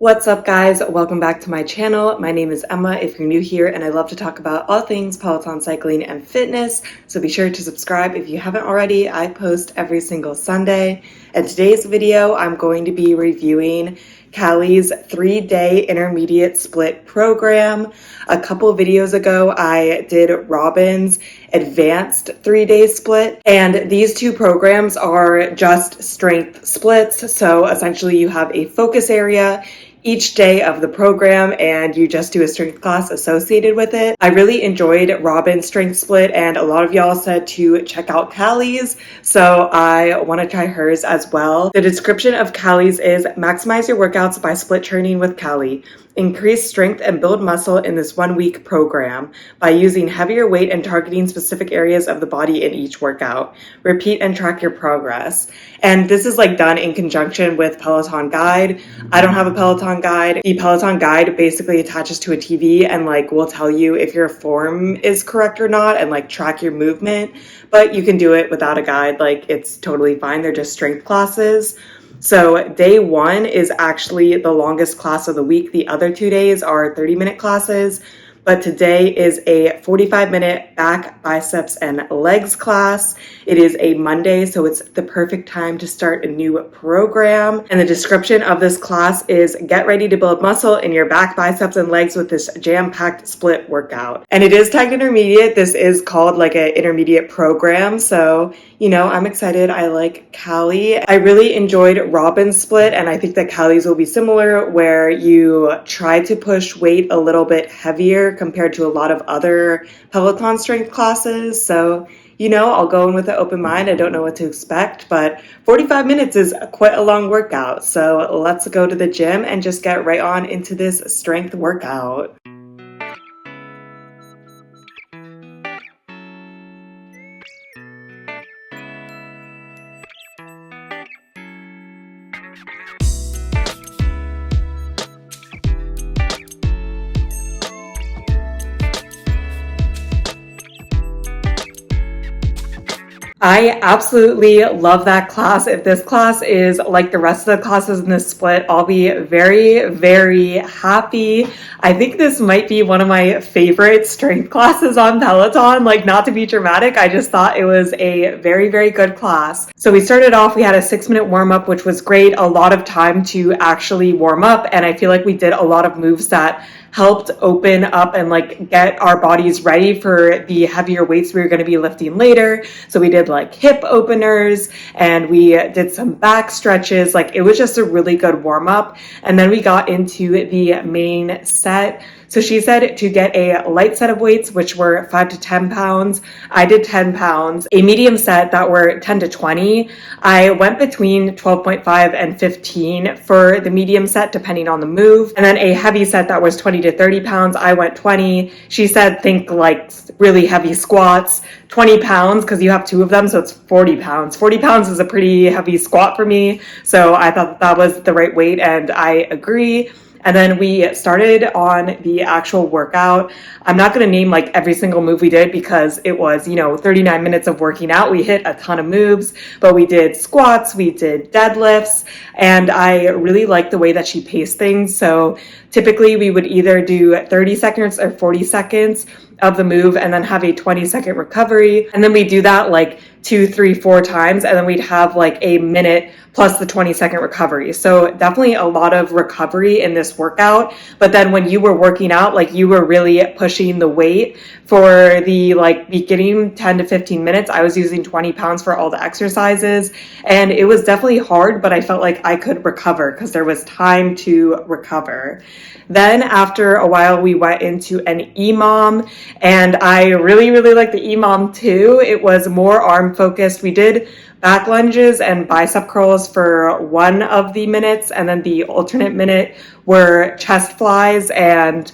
What's up, guys? Welcome back to my channel. My name is Emma if you're new here, and I love to talk about all things Peloton cycling and fitness, so be sure to subscribe if you haven't already. I post every single Sunday. In today's video, I'm going to be reviewing Callie'S 3-day intermediate split program. A couple videos ago, I did Robin's advanced 3-day split, and these two programs are just strength splits. So essentially you have a focus area each day of the program and you just do a strength class associated with it. I really enjoyed Robin's strength split, and a lot of y'all said to check out Callie'S, so I want to try hers as well. The description of Callie'S is: maximize your workouts by split training with Callie. Increase strength and build muscle in this 1-week program by using heavier weight and targeting specific areas of the body in each workout. Repeat and track your progress. And this is done in conjunction with Peloton Guide. I don't have a Peloton Guide. The Peloton Guide basically attaches to a TV and will tell you if your form is correct or not and track your movement, but you can do it without a guide. It's totally fine. They're just strength classes. So day 1 is actually the longest class of the week. The other 2 days are 30-minute classes, but today is a 45-minute back, biceps, and legs class. It is a Monday, so it's the perfect time to start a new program. And the description of this class is: get ready to build muscle in your back, biceps, and legs with this jam-packed split workout. And it is tagged intermediate. This is called an intermediate program, so I'm excited. I like Callie. I really enjoyed Robin's split, and I think that Callie's will be similar, where you try to push weight a little bit heavier compared to a lot of other Peloton strength classes. So, I'll go in with an open mind. I don't know what to expect, but 45 minutes is quite a long workout. So let's go to the gym and just get right on into this strength workout. I absolutely love that class. If this class is like the rest of the classes in this split, I'll be very, very happy. I think this might be one of my favorite strength classes on Peloton. Not to be dramatic, I just thought it was a very, very good class. So we started off, we had a 6-minute warm-up, which was great. A lot of time to actually warm up, and I feel like we did a lot of moves that helped open up and get our bodies ready for the heavier weights we were going to be lifting later. So we did hip openers, and we did some back stretches. It was just a really good warm up. And then we got into the main set. So she said to get a light set of weights, which were 5 to 10 pounds. I did 10 pounds. A medium set that were 10 to 20. I went between 12.5 and 15 for the medium set, depending on the move. And then a heavy set that was 20 to 30 pounds. I went 20. She said think really heavy squats, 20 pounds, because you have 2 of them, so it's 40 pounds. 40 pounds is a pretty heavy squat for me, so I thought that was the right weight, and I agree. And then we started on the actual workout. I'm not going to name every single move we did because it was, 39 minutes of working out. We hit a ton of moves, but we did squats, we did deadlifts, and I really liked the way that she paced things. So typically we would either do 30 seconds or 40 seconds of the move and then have a 20-second recovery. And then we do that 2, 3, 4 times, and then we'd have a minute plus the 20-second recovery. So definitely a lot of recovery in this workout. But then when you were working out, you were really pushing the weight for the beginning 10 to 15 minutes. I was using 20 pounds for all the exercises, and it was definitely hard, but I felt like I could recover because there was time to recover. Then after a while, we went into an EMOM, and I really, really liked the EMOM too. It was more arm focused. We did back lunges and bicep curls for one of the minutes, and then the alternate minute were chest flies and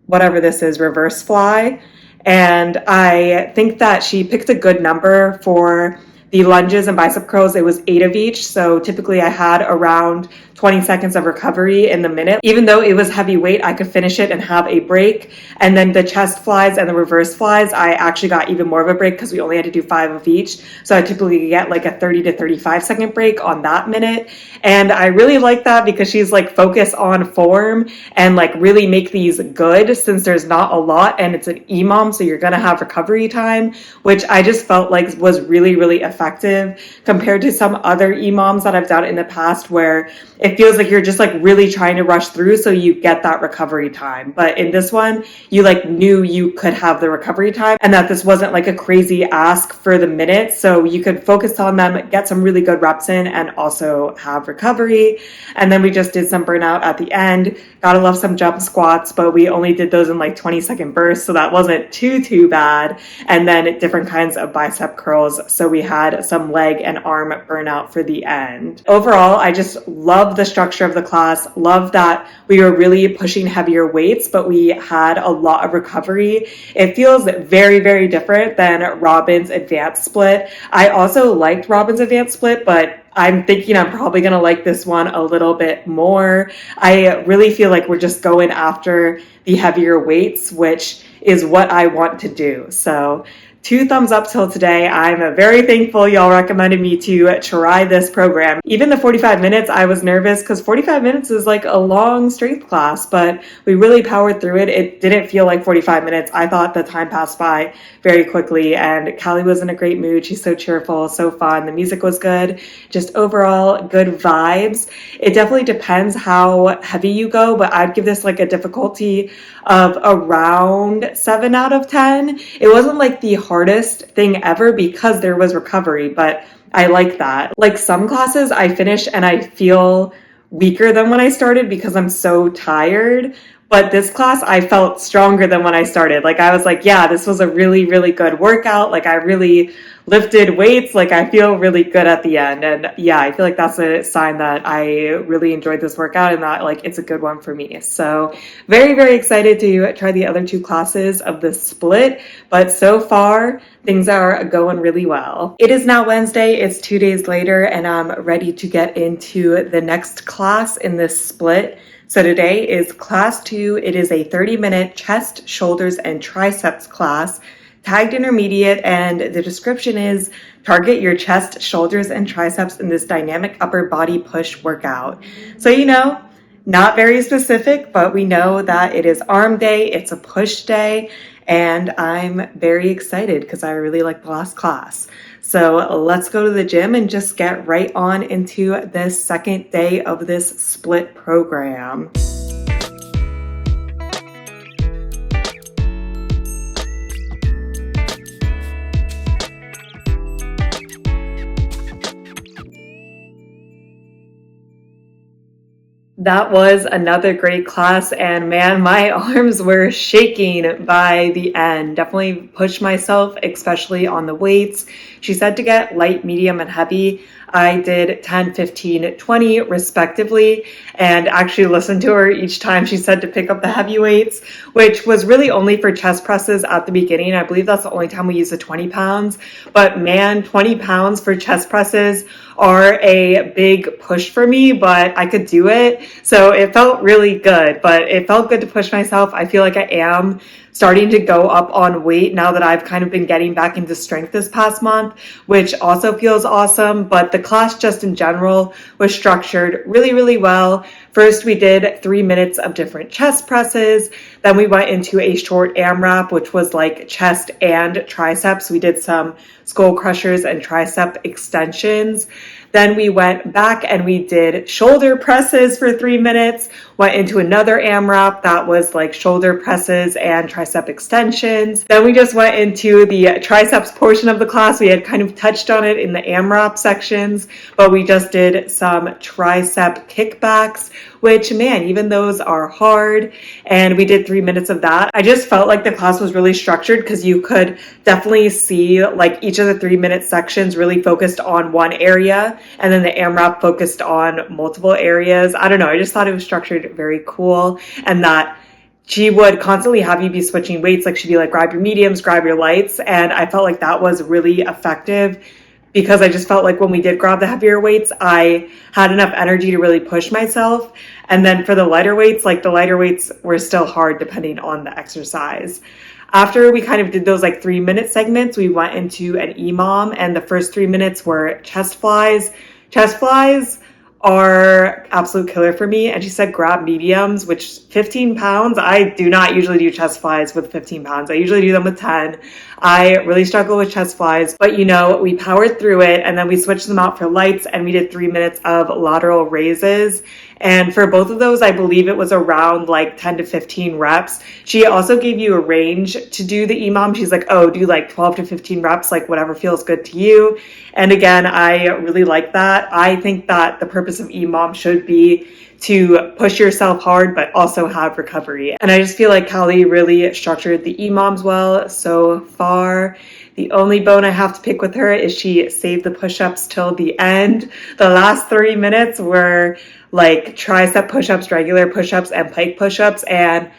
whatever this is, reverse fly. And I think that she picked a good number for the lunges and bicep curls, it was 8 of each. So typically I had around 20 seconds of recovery in the minute. Even though it was heavy weight, I could finish it and have a break. And then the chest flies and the reverse flies, I actually got even more of a break because we only had to do 5 of each. So I typically get like a 30 to 35 second break on that minute. And I really like that because she's like focus on form and like really make these good, since there's not a lot and it's an EMOM, so you're gonna have recovery time, which I just felt like was really, really effective compared to some other EMOMs that I've done in the past where it feels like you're just like really trying to rush through so you get that recovery time. But in this one, you like knew you could have the recovery time and that this wasn't like a crazy ask for the minute. So you could focus on them, get some really good reps in, and also have recovery. And then we just did some burnout at the end. Gotta love some jump squats, but we only did those in like 20-second bursts, so that wasn't too bad. And then different kinds of bicep curls, so we had some leg and arm burnout for the end. Overall, I just love the structure of the class. Love that we were really pushing heavier weights, but we had a lot of recovery. It feels very, very different than Robin's advanced split. I also liked Robin's advanced split, but I'm thinking I'm probably going to like this one a little bit more. I really feel like we're just going after the heavier weights, which is what I want to do. So 2 thumbs up till today. I'm very thankful y'all recommended me to try this program. Even the 45 minutes, I was nervous because 45 minutes is like a long strength class, but we really powered through it. It didn't feel like 45 minutes. I thought the time passed by very quickly, and Callie was in a great mood. She's so cheerful, so fun. The music was good. Just overall good vibes. It definitely depends how heavy you go, but I'd give this like a difficulty of around 7 out of 10. It wasn't like the hardest thing ever because there was recovery, but I like that. Like some classes I finish and I feel weaker than when I started because I'm so tired. But this class, I felt stronger than when I started. Like I was like, yeah, this was a really, really good workout. Like I really lifted weights. Like I feel really good at the end. And yeah, I feel like that's a sign that I really enjoyed this workout and that like it's a good one for me. So very, very excited to try the other 2 classes of the split. But so far, things are going really well. It is now Wednesday. It's 2 days later and I'm ready to get into the next class in this split. So today is class 2. It is a 30-minute chest, shoulders, and triceps class, tagged intermediate, and the description is target your chest, shoulders, and triceps in this dynamic upper body push workout. So, not very specific, but we know that it is arm day, it's a push day, and I'm very excited because I really like the last class. So let's go to the gym and just get right on into this second day of this split program. That was another great class, and man, my arms were shaking by the end. Definitely pushed myself, especially on the weights. She said to get light, medium, and heavy. I did 10, 15, 20 respectively, and actually listened to her each time she said to pick up the heavy weights, which was really only for chest presses at the beginning. I believe that's the only time we used the 20 pounds, but man, 20 pounds for chest presses are a big push for me, but I could do it. So it felt really good, but it felt good to push myself. I feel like I am starting to go up on weight now that I've kind of been getting back into strength this past month, which also feels awesome. But the class just in general was structured really, really well. First, we did 3 minutes of different chest presses. Then we went into a short AMRAP, which was like chest and triceps. We did some skull crushers and tricep extensions. Then we went back and we did shoulder presses for 3 minutes, went into another AMRAP that was like shoulder presses and tricep extensions. Then we just went into the triceps portion of the class. We had kind of touched on it in the AMRAP sections, but we just did some tricep kickbacks, which man, even those are hard. And we did 3 minutes of that. I just felt like the class was really structured because you could definitely see like each of the 3 minute sections really focused on one area. And then the AMRAP focused on multiple areas. I don't know. I just thought it was structured very cool, and that she would constantly have you be switching weights. Like she'd be like, grab your mediums, grab your lights. And I felt like that was really effective because I just felt like when we did grab the heavier weights, I had enough energy to really push myself. And then for the lighter weights, like the lighter weights were still hard depending on the exercise. After we kind of did those like 3-minute segments, we went into an EMOM, and the first 3 minutes were chest flies. Chest flies are absolute killer for me. And she said grab mediums, which 15 pounds. I do not usually do chest flies with 15 pounds. I usually do them with 10. I really struggle with chest flies, but we powered through it, and then we switched them out for lights, and we did 3 minutes of lateral raises. And for both of those, I believe it was around like 10 to 15 reps. She also gave you a range to do the EMOM. She's like, oh, do like 12 to 15 reps, like whatever feels good to you. And again, I really like that. I think that the purpose of EMOM should be to push yourself hard, but also have recovery. And I just feel like Callie really structured the EMOMs well so far. The only bone I have to pick with her is she saved the push-ups till the end. The last 3 minutes were like tricep push-ups, regular push-ups, and pike push-ups. And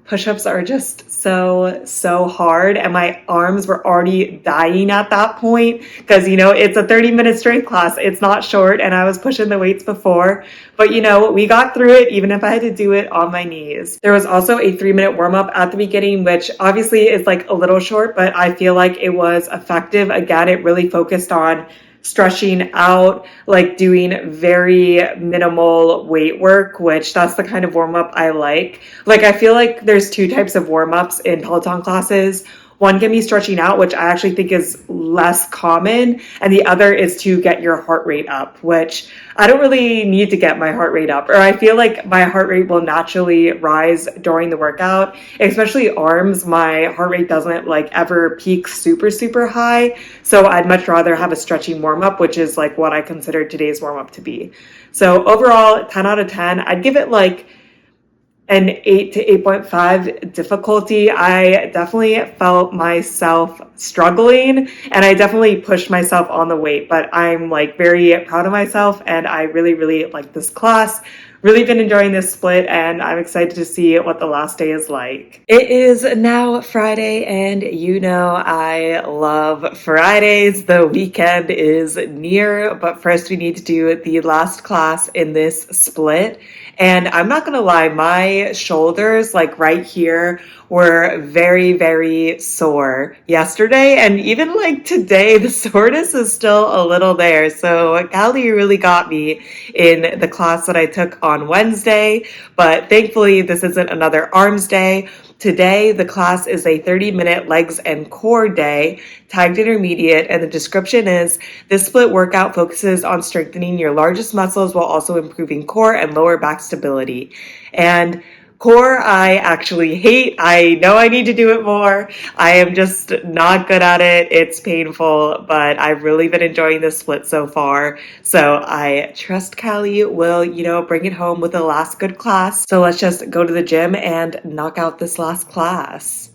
push-ups are just so hard. And my arms were already dying at that point because, it's a 30-minute strength class. It's not short. And I was pushing the weights before. But, we got through it, even if I had to do it on my knees. There was also a 3-minute warm-up at the beginning, which obviously is like a little short, but I feel like it was effective. Again, it really focused on stretching out, like doing very minimal weight work, which that's the kind of warm-up I like. Like, I feel like there's 2 types of warm-ups in Peloton classes. One can be stretching out, which I actually think is less common. And the other is to get your heart rate up, which I don't really need to get my heart rate up. Or I feel like my heart rate will naturally rise during the workout, especially arms. My heart rate doesn't like ever peak super high. So I'd much rather have a stretching warm up, which is like what I consider today's warm up to be. So overall, 10 out of 10, I'd give it like an 8 to 8.5 difficulty. I definitely felt myself struggling, and I definitely pushed myself on the weight, but I'm like very proud of myself, and I really like this class. Really been enjoying this split, and I'm excited to see what the last day is like. It is now Friday, and I love Fridays. The weekend is near, but first we need to do the last class in this split. And I'm not gonna lie, my shoulders, like right here, were very sore yesterday, and even like today, the soreness is still a little there. So Callie really got me in the class that I took on Wednesday, but thankfully this isn't another arms day. Today, the class is a 30-minute legs and core day, tagged intermediate, and the description is, this split workout focuses on strengthening your largest muscles while also improving core and lower back stability. And core, I actually hate. I know I need to do it more. I am just not good at it. It's painful, but I've really been enjoying this split so far. So I trust Callie will, bring it home with the last good class. So let's just go to the gym and knock out this last class.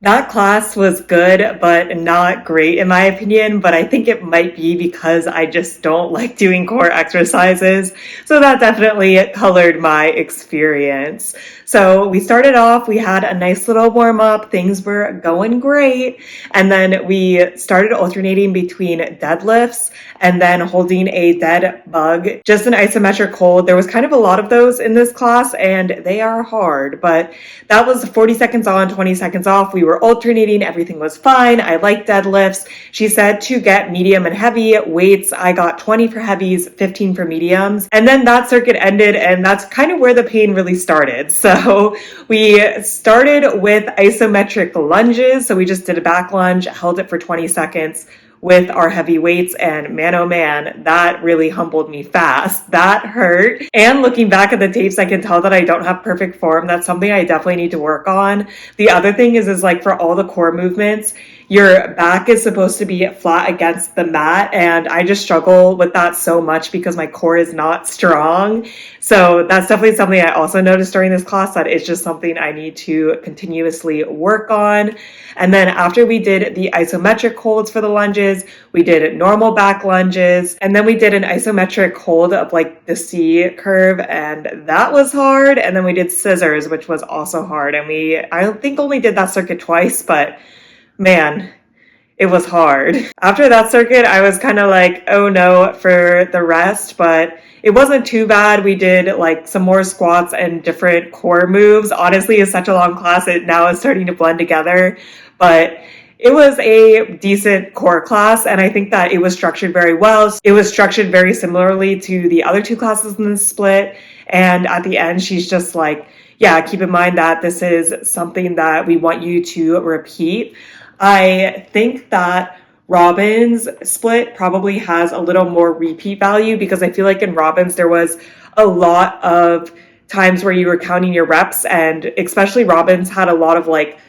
That class was good, but not great in my opinion, but I think it might be because I just don't like doing core exercises. So that definitely colored my experience. So we started off, we had a nice little warm up, things were going great. And then we started alternating between deadlifts and then holding a dead bug, just an isometric hold. There was kind of a lot of those in this class, and they are hard, but that was 40 seconds on, 20 seconds off. We were alternating, everything was fine. I like deadlifts. She said to get medium and heavy weights. I got 20 for heavies, 15 for mediums. And then that circuit ended, and that's kind of where the pain really started. So we started with isometric lunges. So we just did a back lunge, held it for 20 seconds with our heavy weights, and man, oh man, that really humbled me fast. That hurt. And looking back at the tapes, I can tell that I don't have perfect form. That's something I definitely need to work on. The other thing is like for all the core movements, your back is supposed to be flat against the mat, and I just struggle with that so much because my core is not strong. So that's definitely something I also noticed during this class, that it's just something I need to continuously work on. And then after we did the isometric holds for the lunges, lunges, we did normal back lunges, and then we did an isometric hold of like the C curve, and that was hard. And then we did scissors, which was also hard. And I think only did that circuit twice, but man, it was hard. After that circuit, I was kind of like, oh no, for the rest, but it wasn't too bad. We did like some more squats and different core moves. Honestly, it's such a long class. It now is starting to blend together, but it was a decent core class, and I think that it was structured very well. It was structured very similarly to the other two classes in the split, and at the end, she's just like, yeah, keep in mind that this is something that we want you to repeat. I think that Robin's split probably has a little more repeat value, because I feel like in Robin's there was a lot of times where you were counting your reps, and especially Robin's had a lot of like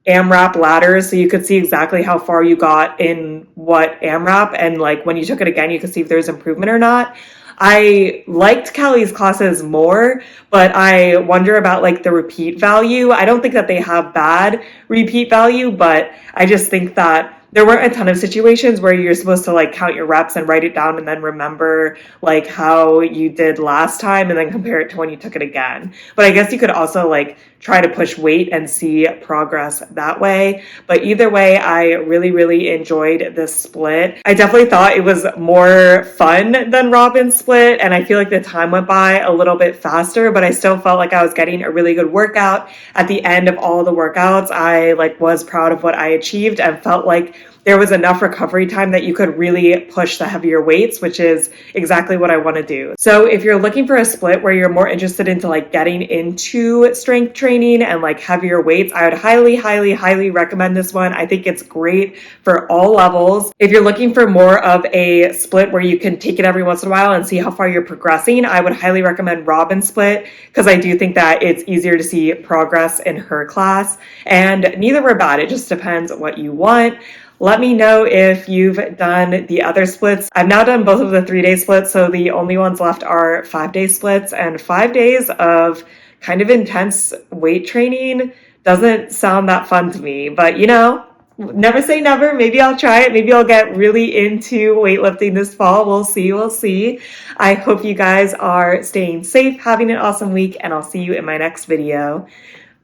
AMRAP ladders, so you could see exactly how far you got in what AMRAP, and like when you took it again, you could see if there's improvement or not. I liked Callie'S classes more, but I wonder about like the repeat value. I don't think that they have bad repeat value, but I just think that there weren't a ton of situations where you're supposed to like count your reps and write it down and then remember like how you did last time and then compare it to when you took it again. But I guess you could also like try to push weight and see progress that way. But either way, I really, really enjoyed this split. I definitely thought it was more fun than Robin's split, and I feel like the time went by a little bit faster, but I still felt like I was getting a really good workout. At the end of all the workouts, I like was proud of what I achieved and felt like there was enough recovery time that you could really push the heavier weights, which is exactly what I want to do. So if you're looking for a split where you're more interested into like getting into strength training and like heavier weights, I would highly, highly, highly recommend this one. I think it's great for all levels. If you're looking for more of a split where you can take it every once in a while and see how far you're progressing, I would highly recommend Robin's split, because I do think that it's easier to see progress in her class. And neither were bad. It just depends what you want. Let me know if you've done the other splits. I've now done both of the 3-day splits, so the only ones left are 5-day splits, and 5 days of kind of intense weight training doesn't sound that fun to me, but you know, never say never. Maybe I'll try it. Maybe I'll get really into weightlifting this fall. We'll see. We'll see. I hope you guys are staying safe, having an awesome week, and I'll see you in my next video.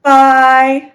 Bye.